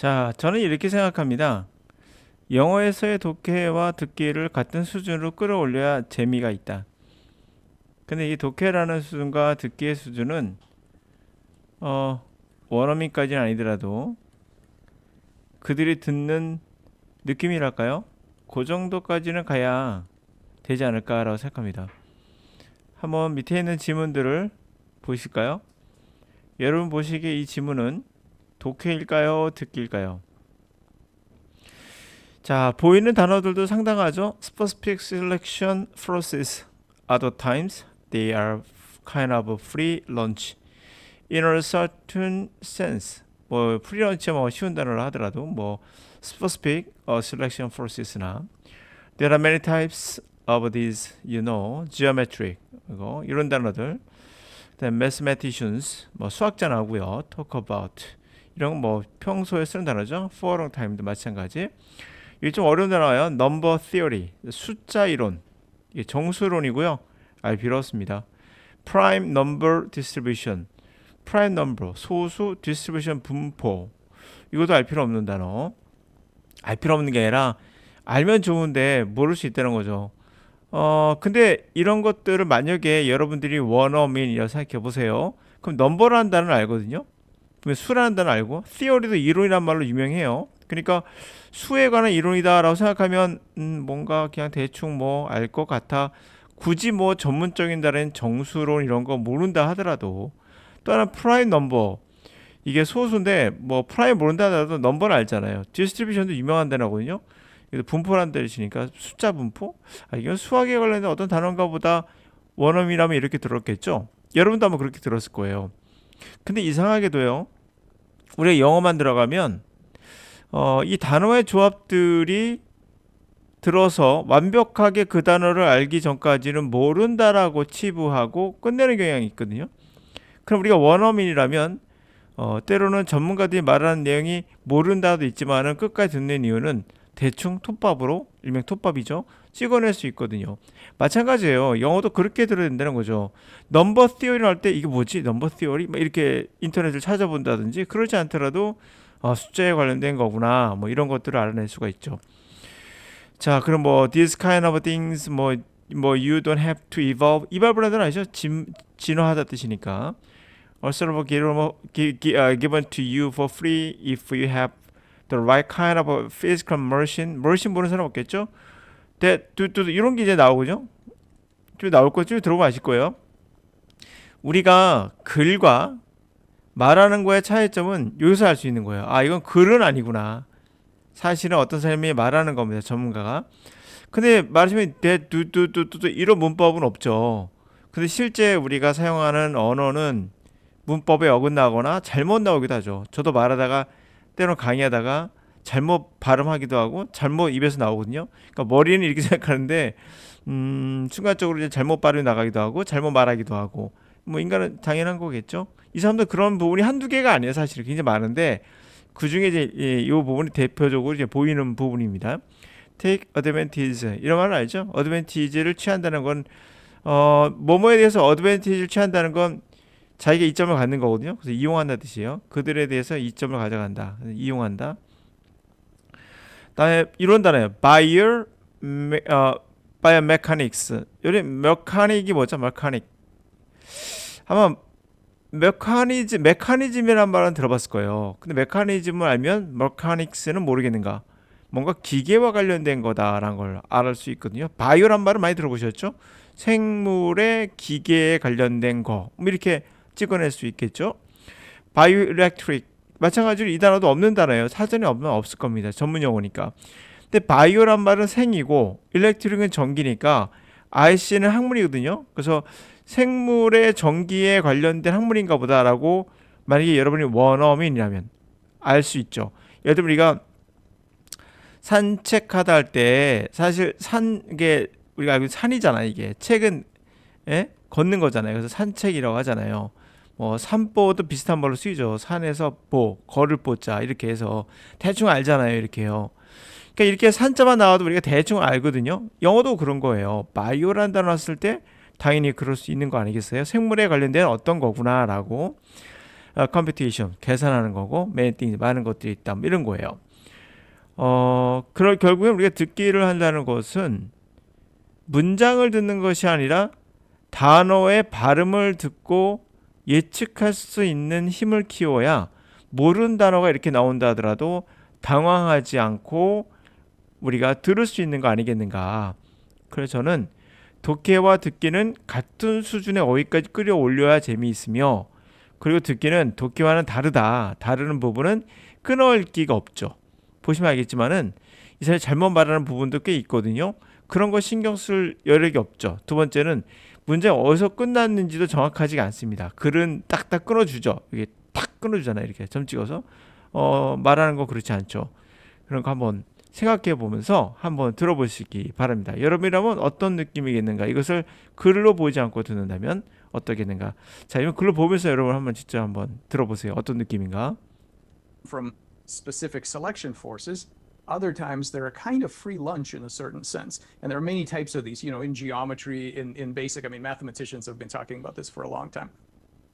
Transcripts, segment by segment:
자, 저는 이렇게 생각합니다. 영어에서의 독해와 듣기를 같은 수준으로 끌어올려야 재미가 있다. 근데 이 독해라는 수준과 듣기의 수준은 어, 원어민까지는 아니더라도 그들이 듣는 느낌이랄까요? 그 정도까지는 가야 되지 않을까라고 생각합니다. 한번 밑에 있는 지문들을 보실까요? 여러분 보시기에 이 지문은 독해일까요? 듣기일까요? 자, 보이는 단어들도 상당하죠. Specific selection process. Other times they are kind of free lunch. In a certain sense. 뭐 프리런치 뭐 쉬운 단어를 하더라도 뭐 specific selection process나 there are many types of these, geometric 이런 단어들. Then mathematicians 뭐 수학자 나오고요. talk about 이런 뭐 평소에 쓰는 단어죠. for a long time도 마찬가지. 이게 좀 어려운 단어예요. Number theory, 숫자 이론. 이게 정수론이고요. 알 필요 없습니다. Prime number distribution, prime number, 소수, distribution, 분포. 이것도 알 필요 없는 단어. 알 필요 없는 게 아니라 알면 좋은데 모를 수 있다는 거죠. 근데 이런 것들을 만약에 여러분들이 원어민이라 생각해 보세요. 그럼 넘버라는 단어는 알거든요. 그러면 수라는 단어 알고, theory도 이론이란 말로 유명해요. 그러니까 수에 관한 이론이다라고 생각하면 뭔가 그냥 대충 뭐 알 것 같아. 굳이 뭐 전문적인 다른 정수론 이런 거 모른다 하더라도 또 하나 프라임 넘버, 이게 소수인데 뭐 프라임 모른다 하더라도 넘버는 알잖아요. 디스트리뷰션도 유명한 단어거든요. 그래서 분포란 뜻이니까 숫자 분포. 이건 수학에 관련된 어떤 단어인가 보다 원어민이라면 이렇게 들었겠죠. 여러분도 아마 그렇게 들었을 거예요. 근데 이상하게도요, 우리가 영어만 들어가면 이 단어의 조합들이 들어서 완벽하게 그 단어를 알기 전까지는 모른다라고 치부하고 끝내는 경향이 있거든요. 그럼 우리가 원어민이라면 때로는 전문가들이 말하는 내용이 모른다도 있지만은 끝까지 듣는 이유는 대충 톱밥으로, 일명 톱밥이죠, 찍어낼 수 있거든요. 마찬가지예요. 영어도 그렇게 들어야 된다는 거죠. 넘버 티어리를 할 때 이게 뭐지? 넘버 티어리? 이렇게 인터넷을 찾아본다든지 그러지 않더라도 숫자에 관련된 거구나, 뭐 이런 것들을 알아낼 수가 있죠. 자, 그럼 뭐 these kind of things, 뭐 you don't have to evolve라는 단어 아시죠? 진화하다 뜻이니까. Also given to you for free if you have the right kind of a physical machine. 머신 보는 사람 없겠죠? 또 이런 게 이제 나오거든요. 좀 나올 거 좀 들어보면 아실 거예요. 우리가 글과 말하는 거의 차이점은 여기서 알 수 있는 거예요. 이건 글은 아니구나. 사실은 어떤 사람이 말하는 겁니다. 전문가가. 근데 말하시면 뚜뚜뚜뚜 이런 문법은 없죠. 근데 실제 우리가 사용하는 언어는 문법에 어긋나거나 잘못 나오기도 하죠. 저도 말하다가 때로 강의하다가 잘못 발음하기도 하고 잘못 입에서 나오거든요. 그러니까 머리는 이렇게 생각하는데 순간적으로 이제 잘못 발음이 나가기도 하고 잘못 말하기도 하고, 뭐 인간은 당연한 거겠죠. 이 사람들 그런 부분이 한두 개가 아니에요. 사실 굉장히 많은데 그 중에 이제 이 부분이 대표적으로 이제 보이는 부분입니다. Take advantage 이런 말 알죠? advantage를 취한다는 건 뭐뭐에 대해서 advantage를 취한다는 건 자기가 이점을 갖는 거거든요. 그래서 이용한다 뜻이에요. 그들에 대해서 이점을 가져간다, 이용한다. 다음에 이런 단어예요. biomechanics. 여기 메카닉이 뭐죠? 메카닉. 아마 메커니즘이라는 말은 들어봤을 거예요. 근데 메커니즘을 알면 메카닉스는 모르겠는가? 뭔가 기계와 관련된 거다라는 걸 알을 수 있거든요. 바이오란 말은 많이 들어보셨죠? 생물의 기계에 관련된 거, 뭐 이렇게 찍어낼 수 있겠죠. 바이오 일렉트릭 마찬가지로 이 단어도 없는 단어예요. 사전에 없으면 없을 겁니다. 전문 용어니까. 근데 바이오란 말은 생이고 일렉트릭은 전기니까 IC는 학문이거든요. 그래서 생물의 전기에 관련된 학문인가 보다라고 만약에 여러분이 원어민이라면 알 수 있죠. 예를 들면 우리가 산책하다 할 때 사실 이게 우리가 알고 있는 산이잖아. 이게 책은 걷는 거잖아요. 그래서 산책이라고 하잖아요. 뭐 산보도 비슷한 말로 쓰이죠. 산에서 걸을 보자 이렇게 해서 대충 알잖아요. 이렇게요. 그러니까 이렇게 산자만 나와도 우리가 대충 알거든요. 영어도 그런 거예요. 바이오라는 단어 났을 때 당연히 그럴 수 있는 거 아니겠어요? 생물에 관련된 어떤 거구나라고. computation 계산하는 거고 many things 많은 것들이 있다 뭐 이런 거예요. 그럴 결국에 우리가 듣기를 한다는 것은 문장을 듣는 것이 아니라 단어의 발음을 듣고 예측할 수 있는 힘을 키워야 모르는 단어가 이렇게 나온다 하더라도 당황하지 않고 우리가 들을 수 있는 거 아니겠는가. 그래서 저는 독해와 듣기는 같은 수준의 어휘까지 끌어올려야 재미있으며, 그리고 듣기는 독해와는 다르는 부분은 끊어읽기가 없죠. 보시면 알겠지만은 이 사람이 잘못 말하는 부분도 꽤 있거든요. 그런 거 신경 쓸 여력이 없죠. 두 번째는 문제가 어디서 끝났는지도 정확하지가 않습니다. 글은 딱딱 끊어주죠. 이게 탁 끊어주잖아요. 이렇게 점 찍어서 말하는 거 그렇지 않죠. 그런 거 한번 생각해 보면서 한번 들어보시기 바랍니다. 여러분이라면 어떤 느낌이겠는가? 이것을 글로 보지 않고 듣는다면 어떻겠는가? 자, 이번 글로 보면서 여러분 한번 직접 한번 들어보세요. 어떤 느낌인가? From specific selection forces. Other times they're a kind of free lunch in a certain sense. And there are many types of these, in geometry, in basic, mathematicians have been talking about this for a long time.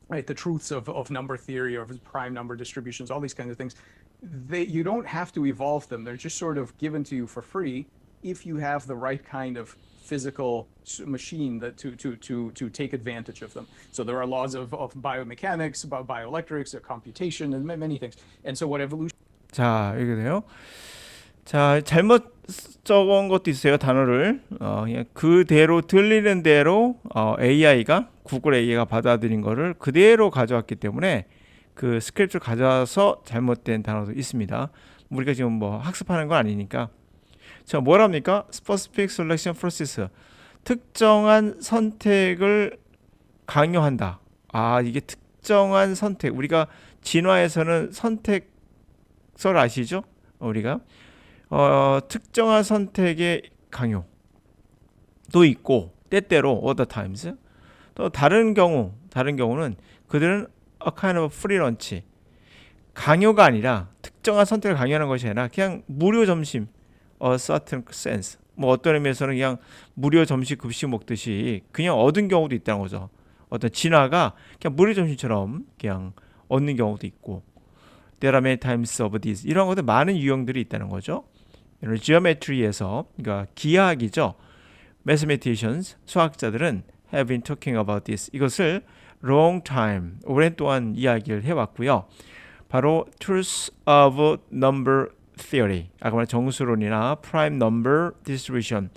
Right, the truths of number theory or of prime number distributions, all these kinds of things, you don't have to evolve them. They're just sort of given to you for free if you have the right kind of physical machine that to take advantage of them. So there are laws of biomechanics, about bioelectrics, computation, and many things. And so what evolution. 자, 이렇게 돼요. 자, 잘못 적은 것도 있어요. 단어를 그냥 그대로 들리는 대로 AI가 구글 AI가 받아들인 거를 그대로 가져왔기 때문에 그 스크립트를 가져와서 잘못된 단어도 있습니다. 우리가 지금 뭐 학습하는 건 아니니까. 자, 뭐랍니까? Specific selection process. 특정한 선택을 강요한다. 이게 특정한 선택. 우리가 진화에서는 선택설 아시죠? 우리가 특정한 선택의 강요도 있고, 때때로 other times 또 다른 경우는 그들은 a kind of free lunch, 강요가 아니라 특정한 선택을 강요하는 것이 아니라 그냥 무료 점심, a certain sense, 뭐 어떤 의미에서는 그냥 무료 점심 급식 먹듯이 그냥 얻은 경우도 있다는 거죠. 어떤 진화가 그냥 무료 점심처럼 그냥 얻는 경우도 있고, there are many times of these, 이런 것들 많은 유형들이 있다는 거죠. geometry에서, 그러니까 기하학이죠. mathematicians, 수학자들은 have been talking about this, 이것을 long time, 오랜 동안 이야기를 해왔고요. 바로 truth of number theory, 아까 말한 정수론이나 prime number distribution,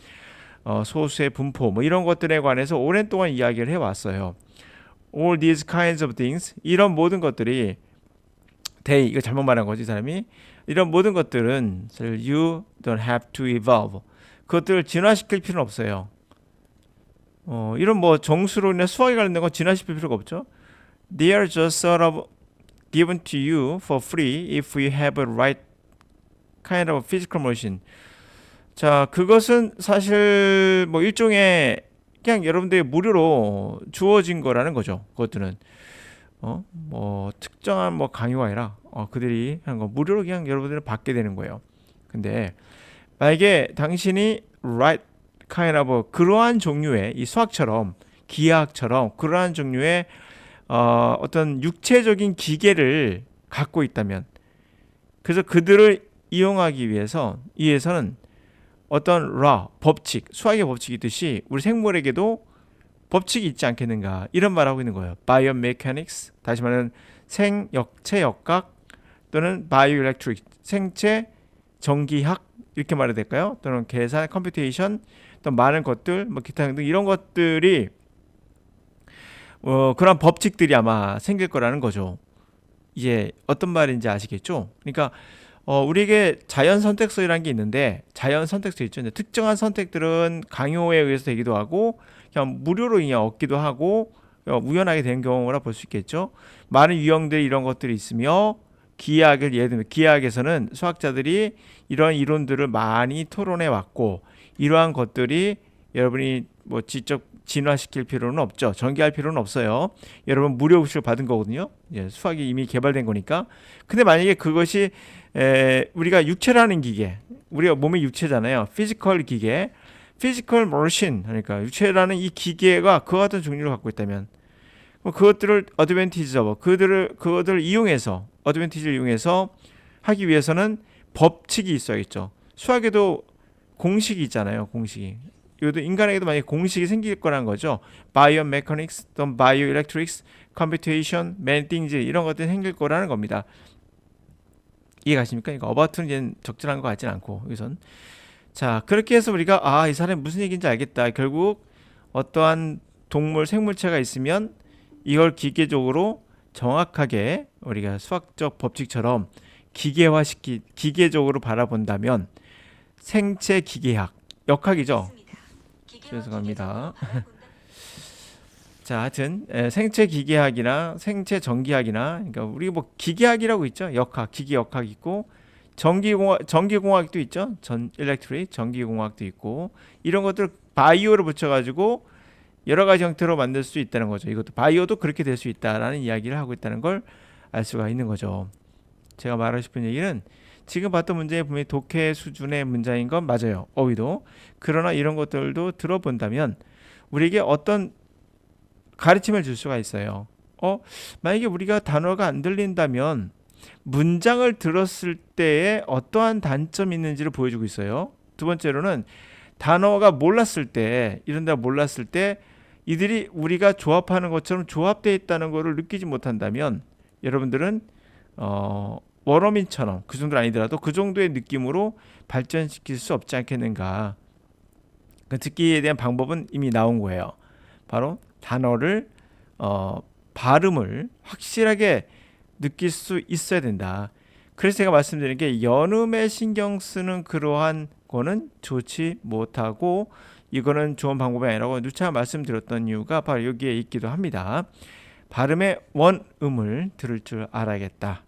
소수의 분포 뭐 이런 것들에 관해서 오랜 동안 이야기를 해왔어요. all these kinds of things, 이런 모든 것들이 이거 잘못 말한 거지 사람이. 이런 모든 것들은 you don't have to evolve, 그것들을 진화시킬 필요는 없어요. 이런 뭐 정수론이나 수학에 관련된 건 진화시킬 필요가 없죠. They are just sort of given to you for free if you have a right kind of physical machine. 자, 그것은 사실 뭐 일종의 그냥 여러분들이 무료로 주어진 거라는 거죠. 그것들은 뭐 특정한 뭐 강요가 아니라 그들이 한 거 무료로 그냥 여러분들은 받게 되는 거예요. 근데 만약에 당신이 right kind of 그러한 종류의, 이 수학처럼 기하학처럼 그러한 종류의 어떤 육체적인 기계를 갖고 있다면, 그래서 그들을 이용하기 위해서는 어떤 법칙, 수학의 법칙이 있듯이 우리 생물에게도 법칙이 있지 않겠는가, 이런 말하고 있는 거예요. biomechanics, 다시 말하면 체역학 또는 bioelectric, 생체 전기학, 이렇게 말해야 될까요? 또는 계산, 컴퓨테이션, 또 많은 것들, 뭐 기타 등등 이런 것들이 그런 법칙들이 아마 생길 거라는 거죠. 이제 어떤 말인지 아시겠죠? 그러니까 우리에게 자연 선택설이라는 게 있는데, 자연 선택설 있죠. 특정한 선택들은 강요에 의해서 되기도 하고 그냥 무료로 그냥 얻기도 하고 우연하게 된 경우라 볼 수 있겠죠. 많은 유형들이 이런 것들이 있으며, 기하학을 예를 들면 기하학에서는 수학자들이 이런 이론들을 많이 토론해 왔고, 이러한 것들이 여러분이 뭐 직접 진화시킬 필요는 없죠. 전개할 필요는 없어요. 여러분 무료 급식을 받은 거거든요. 수학이 이미 개발된 거니까. 근데 만약에 그것이 우리가 육체라는 기계, 우리가 몸의 육체잖아요. 피지컬 기계, 피지컬 머신, 그러니까 육체라는 이 기계가 그와 같은 종류를 갖고 있다면, 그것들을 어드밴티지 잡아 그것들을 이용해서 어드밴티지를 이용해서 하기 위해서는 법칙이 있어야겠죠. 수학에도 공식이 있잖아요. 공식이. 이것도 인간에게도 만약에 공식이 생길 거란 거죠. 바이오 메카닉스, 또는 바이오 일렉트릭스, 컴퓨테이션, many things 이런 것들이 생길 거라는 겁니다. 이해가십니까? 그러니까 어바웃은 이제 적절한 것 같진 않고 여기선. 자, 그렇게 해서 우리가 이 사람이 무슨 얘기인지 알겠다. 결국 어떠한 동물 생물체가 있으면 이걸 기계적으로 정확하게 우리가 수학적 법칙처럼 기계적으로 바라본다면 생체 기계학, 역학이죠. 죄송합니다. 자, 하여튼 생체 기계학이나 생체 전기학이나 그러니까 우리 뭐 기계학이라고 있죠. 역학, 기계 역학 있고 전기공학도 있죠. 일렉트릭 전기공학도 있고 이런 것들 바이오를 붙여가지고 여러 가지 형태로 만들 수 있다는 거죠. 이것도 바이오도 그렇게 될 수 있다라는 이야기를 하고 있다는 걸 알 수가 있는 거죠. 제가 말하고 싶은 얘기는 지금 봤던 문제에 분명히 독해 수준의 문장인 건 맞아요. 어휘도. 그러나 이런 것들도 들어본다면 우리에게 어떤 가르침을 줄 수가 있어요. 만약에 우리가 단어가 안 들린다면 문장을 들었을 때에 어떠한 단점이 있는지를 보여주고 있어요. 두 번째로는 단어가 몰랐을 때, 이런 데 몰랐을 때 이들이 우리가 조합하는 것처럼 조합되어 있다는 것을 느끼지 못한다면 여러분들은 원어민처럼 그 정도 아니더라도 그 정도의 느낌으로 발전시킬 수 없지 않겠는가. 그 듣기에 대한 방법은 이미 나온 거예요. 바로 단어를 발음을 확실하게 느낄 수 있어야 된다. 그래서 제가 말씀드린 게 연음에 신경 쓰는 그러한 거는 좋지 못하고 이거는 좋은 방법이 아니라고 누차 말씀드렸던 이유가 바로 여기에 있기도 합니다. 발음의 원음을 들을 줄 알아야겠다.